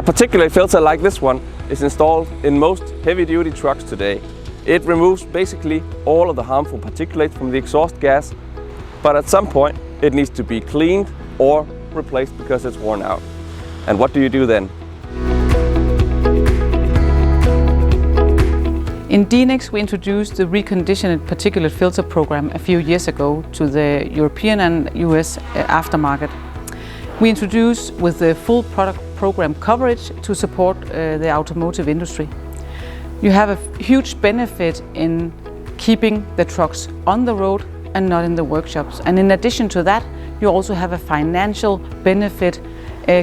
particulate filter like this one is installed in most heavy-duty trucks today. It removes basically all of the harmful particulate from the exhaust gas, but at some point it needs to be cleaned or replaced because it's worn out. And what do you do then? In Dinex, we introduced the Reconditioned Particulate Filter program a few years ago to the European and US aftermarket. We introduced with the full product program coverage to support the automotive industry. You have a huge benefit in keeping the trucks on the road and not in the workshops. And in addition to that, you also have a financial benefit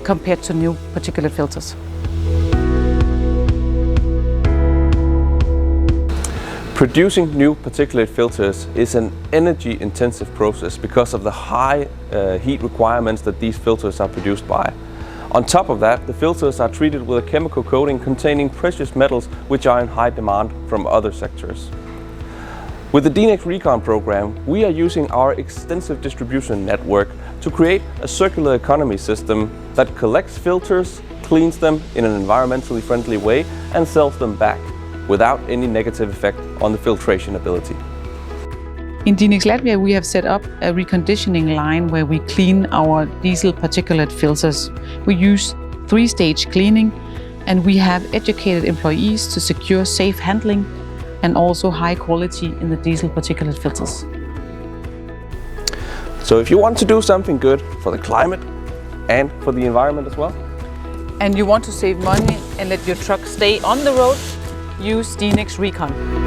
compared to new particulate filters. Producing new particulate filters is an energy-intensive process because of the high heat requirements that these filters are produced by. On top of that, the filters are treated with a chemical coating containing precious metals which are in high demand from other sectors. With the Dinex Recon program, we are using our extensive distribution network to create a circular economy system that collects filters, cleans them in an environmentally friendly way and sells them back, without any negative effect on the filtration ability. In Dinex Latvia, we have set up a reconditioning line where we clean our diesel particulate filters. We use 3-stage cleaning, and we have educated employees to secure safe handling and also high quality in the diesel particulate filters. So if you want to do something good for the climate and for the environment as well, and you want to save money and let your truck stay on the road, use Dinex Recon.